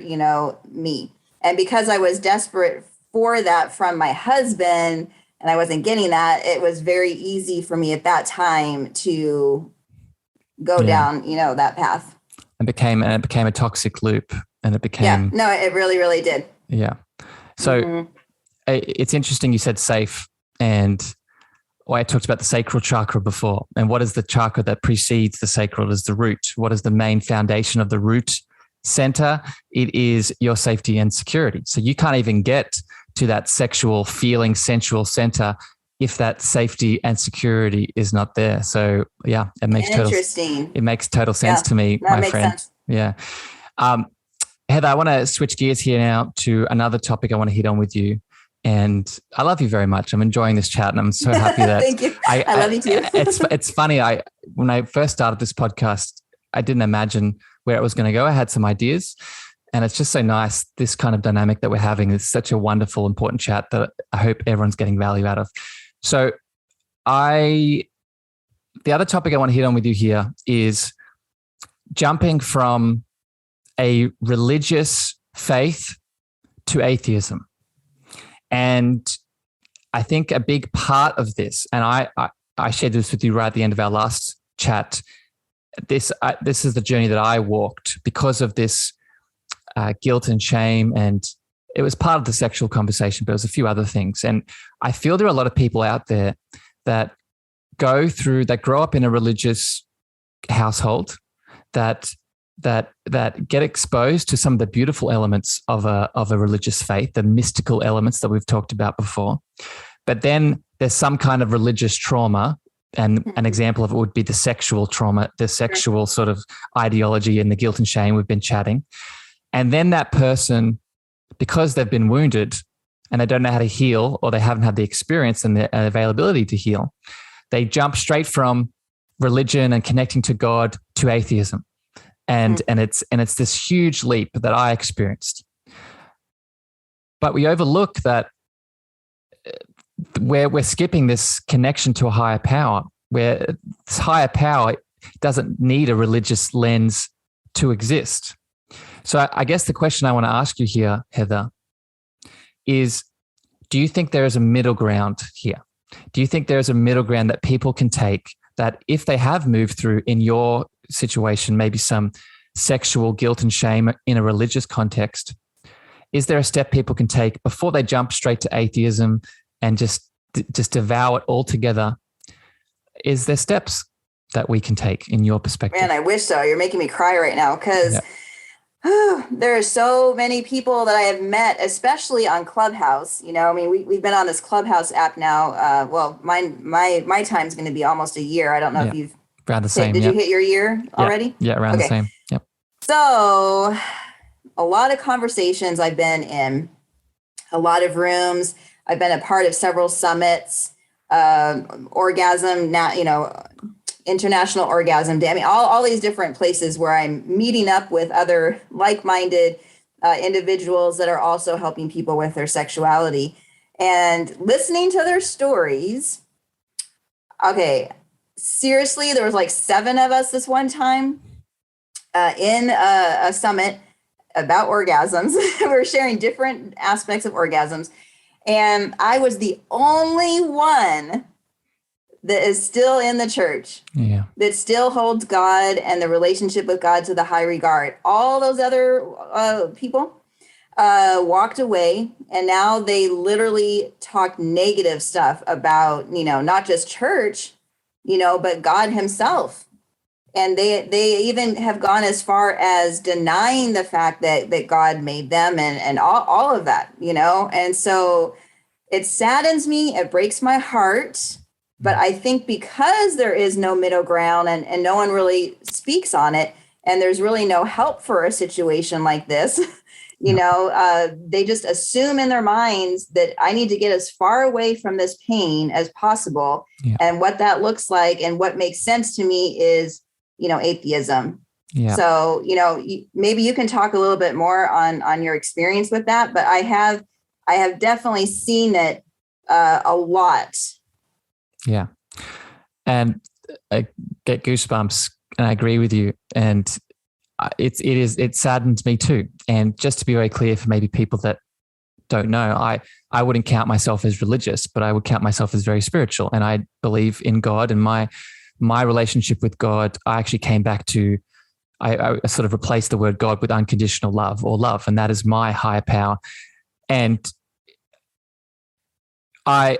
me. And because I was desperate for that from my husband, and I wasn't getting that, it was very easy for me at that time to go down, that path. It became a toxic loop, and it became. No, it really, really did. Yeah. So it's interesting you said safe, and I talked about the sacral chakra before. And what is the chakra that precedes the sacral? Is the root. What is the main foundation of the root center? It is your safety and security. So you can't even get to that sexual feeling, sensual center if that safety and security is not there. So it makes total sense to me, my friend. Sense. Yeah. Heather, I want to switch gears here now to another topic I want to hit on with you. And I love you very much. I'm enjoying this chat, and I'm so happy that Thank you. I love you too. It's funny. When I first started this podcast, I didn't imagine where it was going to go. I had some ideas, and it's just so nice, this kind of dynamic that we're having. It's such a wonderful, important chat that I hope everyone's getting value out of. So the other topic I want to hit on with you here is jumping from a religious faith to atheism. And I think a big part of this, and I shared this with you right at the end of our last chat, this is the journey that I walked because of this guilt and shame, and it was part of the sexual conversation, but it was a few other things. And I feel there are a lot of people out there that grow up in a religious household, that get exposed to some of the beautiful elements of a religious faith, the mystical elements that we've talked about before. But then there's some kind of religious trauma, and an example of it would be the sexual trauma, the sexual sort of ideology and the guilt and shame we've been chatting. And then that person, because they've been wounded and they don't know how to heal, or they haven't had the experience and the availability to heal, they jump straight from religion and connecting to God to atheism. And it's this huge leap that I experienced. But we overlook that we're skipping this connection to a higher power, where this higher power doesn't need a religious lens to exist. So I guess the question I want to ask you here, Heather, is, do you think there is a middle ground here? Do you think there is a middle ground that people can take, that if they have moved through, in your situation, maybe some sexual guilt and shame in a religious context, is there a step people can take before they jump straight to atheism and just devour it altogether? Is there steps that we can take in your perspective? Man, I wish so. You're making me cry right now, because there are so many people that I have met, especially on Clubhouse. We've been on this Clubhouse app now. Well, my time's going to be almost a year. I don't know if you've around the same. Did you hit your year already? Yeah, around the same. Yep. So a lot of conversations I've been in, a lot of rooms. I've been a part of several summits, orgasm, international orgasm day. I mean, all these different places where I'm meeting up with other like-minded individuals that are also helping people with their sexuality, and listening to their stories. Okay. Seriously, there was like 7 of us this one time in a summit about orgasms. We were sharing different aspects of orgasms. And I was the only one that is still in the church, that still holds God and the relationship with God to the high regard. All those other people, walked away, and now they literally talk negative stuff about, not just church, but God himself. And they even have gone as far as denying the fact that God made them and all of that, And so it saddens me. It breaks my heart. But I think because there is no middle ground and no one really speaks on it, and there's really no help for a situation like this, they just assume in their minds that I need to get as far away from this pain as possible. Yeah. And what that looks like and what makes sense to me is, atheism. Yeah. So, maybe you can talk a little bit more on your experience with that, but I have definitely seen it a lot. Yeah. And I get goosebumps, and I agree with you. And it saddens me too. And just to be very clear for maybe people that don't know, I wouldn't count myself as religious, but I would count myself as very spiritual. And I believe in God, and my relationship with God, I actually came back to, I sort of replaced the word God with unconditional love or love. And that is my higher power. And I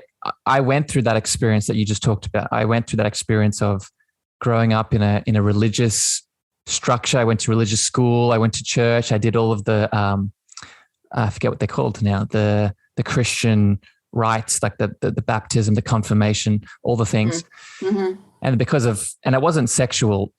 went through that experience that you just talked about. I went through that experience of growing up in a religious structure. I went to religious school. I went to church. I did all of the, I forget what they're called now, the Christian rites, like the baptism, the confirmation, all the things. Mm-hmm. And and it wasn't sexual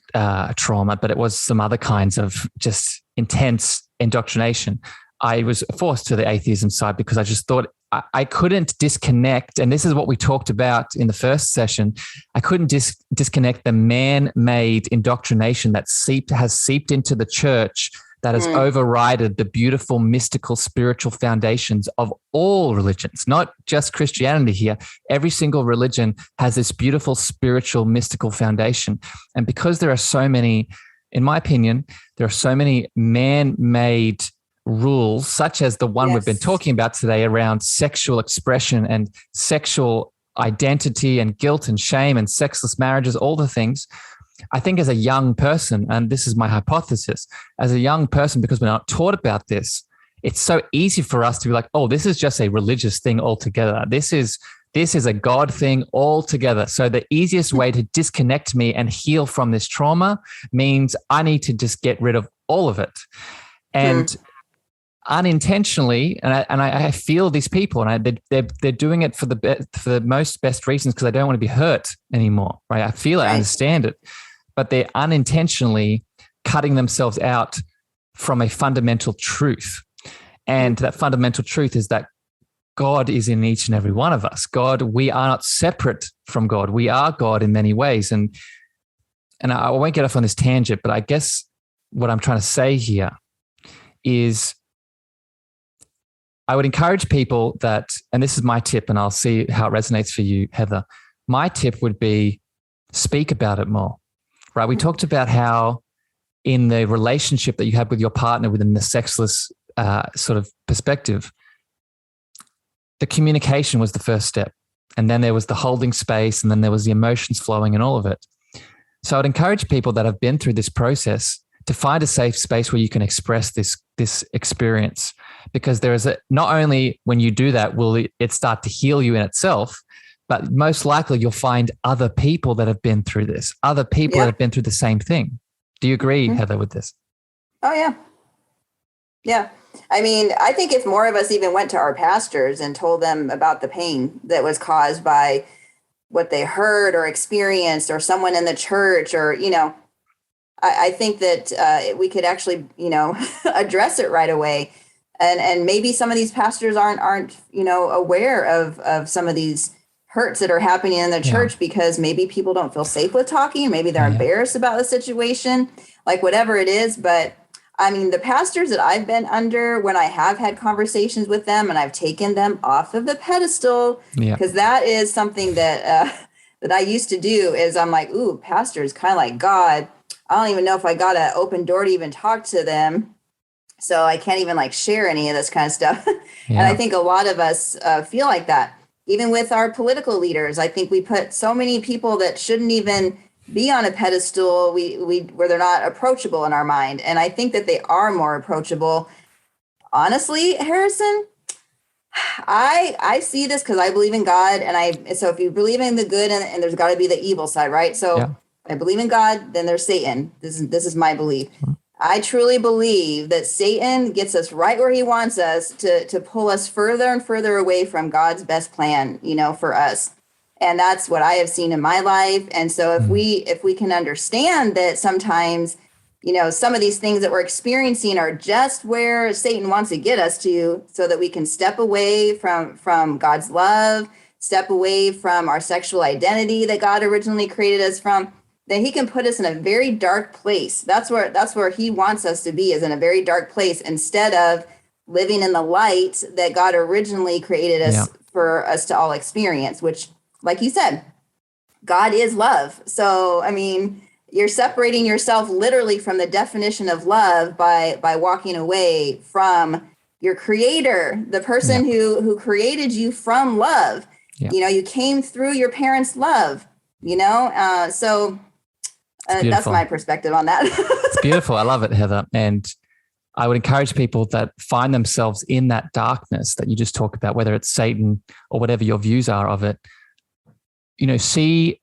trauma, but it was some other kinds of just intense indoctrination. I was forced to the atheism side because I just thought I couldn't disconnect. And this is what we talked about in the first session. I couldn't disconnect the man-made indoctrination that has seeped into the church, that has overridden the beautiful, mystical, spiritual foundations of all religions, not just Christianity here. Every single religion has this beautiful, spiritual, mystical foundation. And because there are so many, in my opinion, there are so many man-made rules, such as the one we've been talking about today around sexual expression and sexual identity and guilt and shame and sexless marriages, all the things. I think as a young person, and this is my hypothesis, as a young person, because we're not taught about this, it's so easy for us to be like, oh, this is just a religious thing altogether. This is a God thing altogether. So the easiest way to disconnect me and heal from this trauma means I need to just get rid of all of it. And unintentionally, and I feel these people, and they're doing it for the most best reasons, because I don't want to be hurt anymore, right? I feel it, I understand it, but they're unintentionally cutting themselves out from a fundamental truth. And that fundamental truth is that God is in each and every one of us. God, we are not separate from God. We are God in many ways. And I won't get off on this tangent, but I guess what I'm trying to say here is I would encourage people that, and this is my tip, and I'll see how it resonates for you, Heather. My tip would be speak about it more, right? We talked about how in the relationship that you have with your partner within the sexless sort of perspective, the communication was the first step. And then there was the holding space, and then there was the emotions flowing and all of it. So I'd encourage people that have been through this process to find a safe space where you can express this experience, because there is not only when you do that will it start to heal you in itself, but most likely you'll find other people that have been through this, other people that have been through the same thing. Do you agree, Heather, with this? Oh, yeah. Yeah. I mean, I think if more of us even went to our pastors and told them about the pain that was caused by what they heard or experienced, or someone in the church, or, I think that we could actually, address it right away. And maybe some of these pastors aren't aware of some of these hurts that are happening in the church, because maybe people don't feel safe with talking. Maybe they're embarrassed about the situation, like whatever it is. But I mean, the pastors that I've been under, when I have had conversations with them and I've taken them off of the pedestal, because that is something that I used to do, is I'm like, ooh, pastors kind of like God. I don't even know if I got an open door to even talk to them. So I can't even share any of this kind of stuff. And I think a lot of us feel like that. Even with our political leaders, I think we put so many people that shouldn't even be on a pedestal, where they're not approachable in our mind. And I think that they are more approachable. Honestly, Harrison, I see this because I believe in God, and so if you believe in the good and there's got to be the evil side, right? So Yeah. I believe in God, then there's Satan. This is my belief. I truly believe that Satan gets us right where he wants us to pull us further and further away from God's best plan, for us. And that's what I have seen in my life. And so if we can understand that sometimes, some of these things that we're experiencing are just where Satan wants to get us to, so that we can step away from God's love, step away from our sexual identity that God originally created us from, then he can put us in a very dark place. That's where he wants us to be, is in a very dark place, instead of living in the light that God originally created us for us to all experience, which, like you said, God is love. So, I mean, you're separating yourself literally from the definition of love by walking away from your creator, the person who created you from love. Yeah. You came through your parents' love, so that's my perspective on that. It's beautiful. I love it, Heather. And I would encourage people that find themselves in that darkness that you just talked about, whether it's Satan or whatever your views are of it, see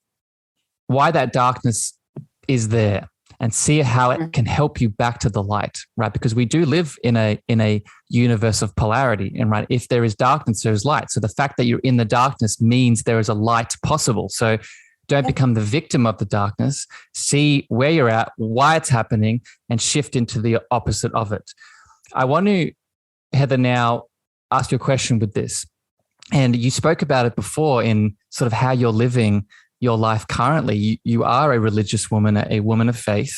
why that darkness is there and see how it can help you back to the light, right? Because we do live in a universe of polarity, and right, if there is darkness, there is light. So the fact that you're in the darkness means there is a light possible. So don't become the victim of the darkness. See where you're at, why it's happening, and shift into the opposite of it. I want to, Heather, now ask you a question with this. And you spoke about it before in sort of how you're living your life currently. You are a religious woman, a woman of faith,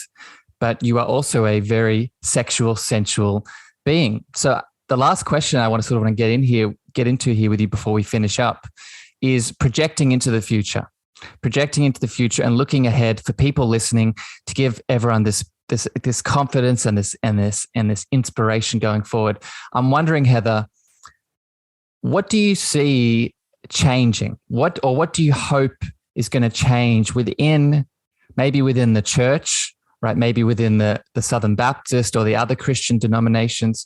but you are also a very sexual, sensual being. So the last question I want to get into here with you before we finish up is projecting into the future and looking ahead for people listening, to give everyone this confidence and this inspiration going forward. I'm wondering, Heather, what do you see changing? What do you hope is going to change within the church, right? Maybe within the Southern Baptist or the other Christian denominations.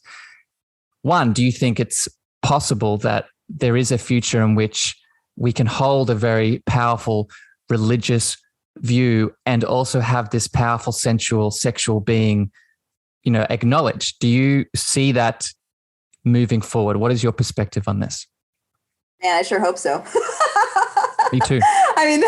One, do you think it's possible that there is a future in which we can hold a very powerful religious view and also have this powerful sensual sexual being, acknowledged? Do you see that moving forward? What is your perspective on this? Yeah, I sure hope so. Me too. I mean,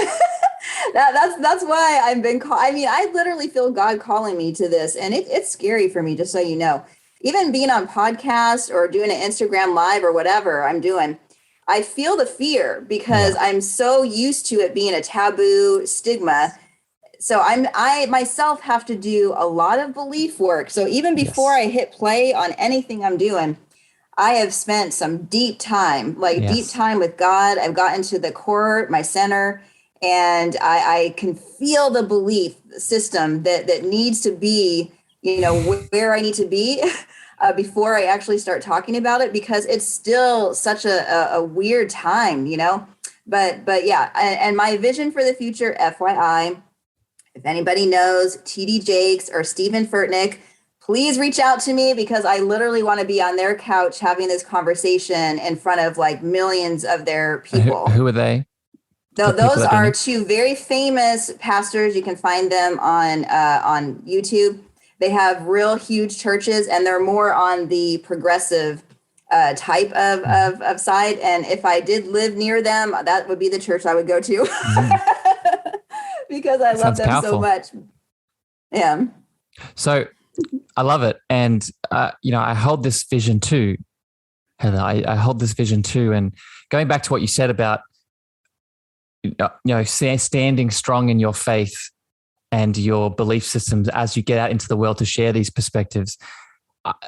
that's why I've been called. I mean, I literally feel God calling me to this, and it's scary for me, just so you know. Even being on podcast or doing an Instagram live or whatever I'm doing, I feel the fear because I'm so used to it being a taboo stigma. So I myself have to do a lot of belief work. So even before I hit play on anything I'm doing, I have spent some deep time with God. I've gotten to the core, my center, and I can feel the belief system that needs to be, where I need to be before I actually start talking about it, because it's still such a weird time, but yeah. And my vision for the future, FYI, if anybody knows TD Jakes or Stephen Furtnick, please reach out to me, because I literally want to be on their couch having this conversation in front of like millions of their people. Who are they? Those are two very famous pastors. You can find them on YouTube. They have real huge churches, and they're more on the progressive type of side. And if I did live near them, that would be the church I would go to because I love them powerful. So much. Yeah. So I love it. And, I hold this vision too, Heather. I hold this vision too. And going back to what you said about, standing strong in your faith and your belief systems as you get out into the world to share these perspectives.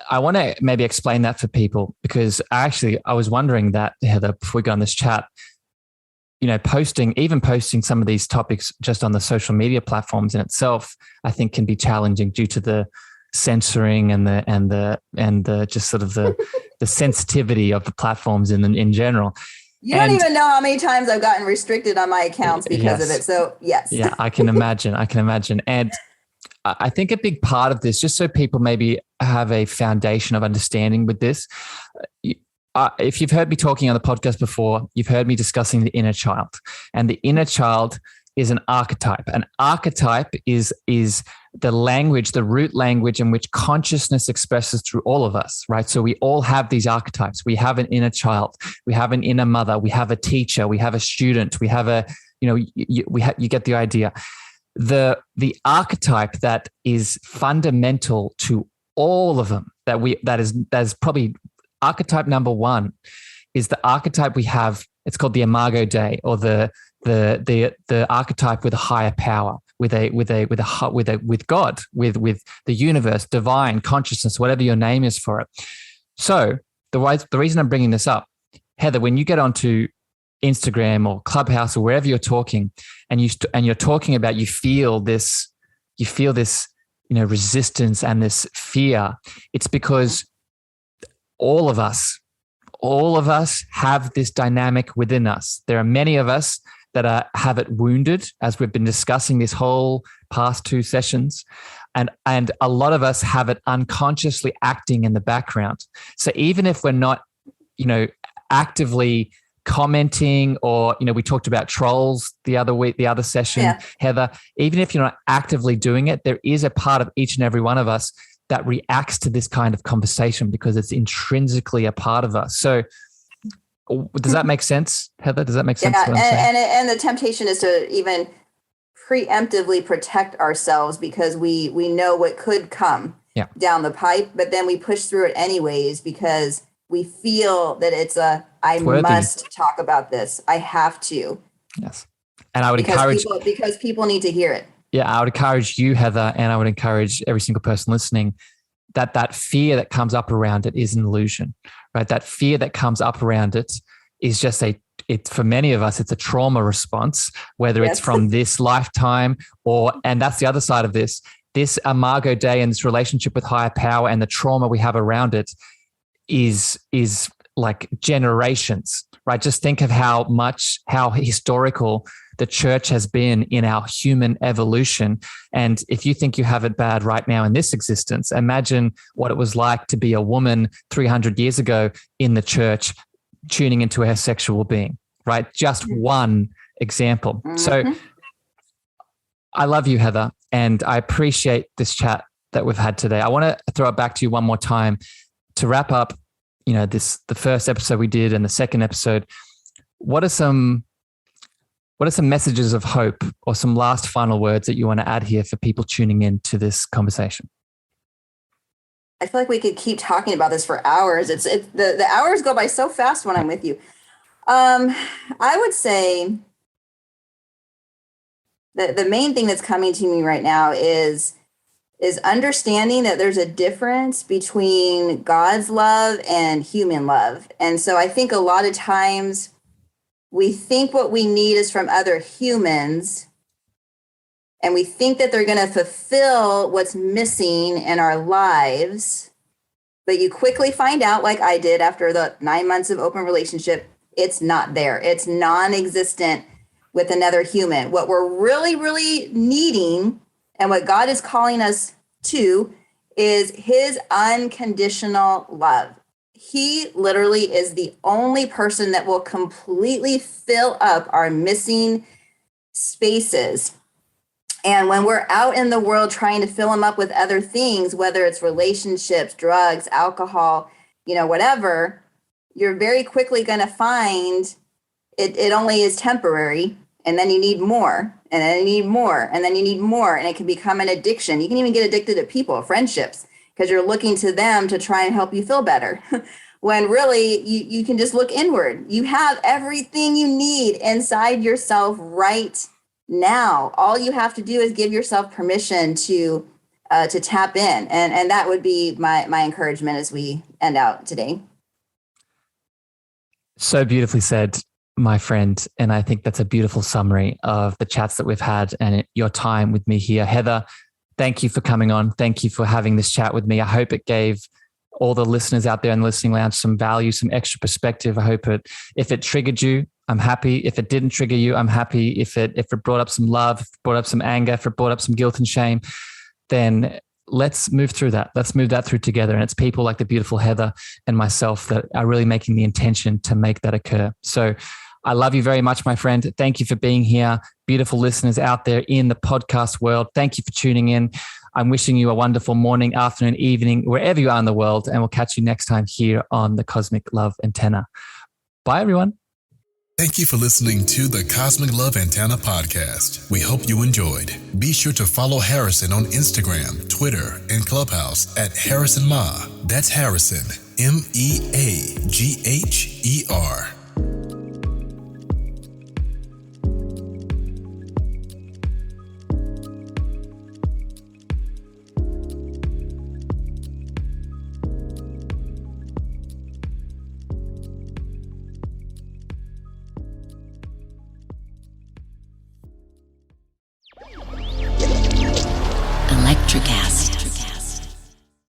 I want to maybe explain that for people, because I was wondering that, Heather, before we go on this chat, posting some of these topics just on the social media platforms in itself, I think can be challenging due to the censoring and the just sort of the sensitivity of the platforms in general. You don't even know how many times I've gotten restricted on my accounts because of it. So yes. Yeah, I can imagine. And I think a big part of this, just so people maybe have a foundation of understanding with this, if you've heard me talking on the podcast before, you've heard me discussing the inner child. And the inner child is an archetype. An archetype is the language, the root language in which consciousness expresses through all of us, right? So we all have these archetypes. We have an inner child. We have an inner mother. We have a teacher. We have a student. We have a, you get the idea. The archetype that is fundamental to all of them, that is probably archetype number one, is the archetype we have. It's called the Imago Dei, or the archetype with a higher power, with God, with the universe, divine consciousness, whatever your name is for it. So the reason I'm bringing this up, Heather, when you get onto Instagram or Clubhouse or wherever you're talking, and you're talking about, you feel this, resistance and this fear, it's because all of us have this dynamic within us. There are many of us that have it wounded, as we've been discussing this whole past 2 sessions. And a lot of us have it unconsciously acting in the background. So even if we're not, actively commenting, or, we talked about trolls the other session, yeah. Heather, even if you're not actively doing it, there is a part of each and every one of us that reacts to this kind of conversation because it's intrinsically a part of us. So does that make sense, Heather? Does that make sense? Yeah, and the temptation is to even preemptively protect ourselves because we know what could come down the pipe, but then we push through it anyways because we feel that it's must talk about this. I have to. Yes. And I would encourage because people need to hear it. Yeah, I would encourage you, Heather, and I would encourage every single person listening that fear that comes up around it is an illusion, right? That fear that comes up around it is just for many of us, it's a trauma response, whether it's from this lifetime and that's the other side of this Imago Dei and this relationship with higher power and the trauma we have around it is like generations, right? Just think of how historical the church has been in our human evolution. And if you think you have it bad right now in this existence, imagine what it was like to be a woman 300 years ago in the church, tuning into her sexual being, right? Just one example. Mm-hmm. So I love you, Heather, and I appreciate this chat that we've had today. I want to throw it back to you one more time to wrap up, the first episode we did and the second episode. What are some messages of hope or some last final words that you want to add here for people tuning in to this conversation? I feel like we could keep talking about this for hours. The hours go by so fast when I'm with you. I would say that the main thing that's coming to me right now is understanding that there's a difference between God's love and human love. And so I think a lot of times we think what we need is from other humans, and we think that they're going to fulfill what's missing in our lives. But you quickly find out, like I did after the 9 months of open relationship, it's not there. It's non-existent with another human. What we're really, really needing and what God is calling us to is his unconditional love. He literally is the only person that will completely fill up our missing spaces. And when we're out in the world trying to fill them up with other things, whether it's relationships, drugs, alcohol, whatever, you're very quickly going to find it only is temporary. And then you need more, and then you need more, and then you need more. And it can become an addiction. You can even get addicted to people, friendships, because you're looking to them to try and help you feel better. When really you can just look inward. You have everything you need inside yourself right now. All you have to do is give yourself permission to tap in. And that would be my encouragement as we end out today. So beautifully said, my friend. And I think that's a beautiful summary of the chats that we've had and your time with me here. Heather, thank you for coming on. Thank you for having this chat with me. I hope it gave all the listeners out there in the listening lounge some value, some extra perspective. I hope if it triggered you, I'm happy. If it didn't trigger you, I'm happy. If it brought up some love, if it brought up some anger, if it brought up some guilt and shame, then let's move through that. Let's move that through together. And it's people like the beautiful Heather and myself that are really making the intention to make that occur. So I love you very much, my friend. Thank you for being here. Beautiful listeners out there in the podcast world, thank you for tuning in. I'm wishing you a wonderful morning, afternoon, evening, wherever you are in the world. And we'll catch you next time here on the Cosmic Love Antenna. Bye, everyone. Thank you for listening to the Cosmic Love Antenna podcast. We hope you enjoyed. Be sure to follow Harrison on Instagram, Twitter, and Clubhouse at Harrison Ma. That's Harrison, MEAGHER. Electric acid.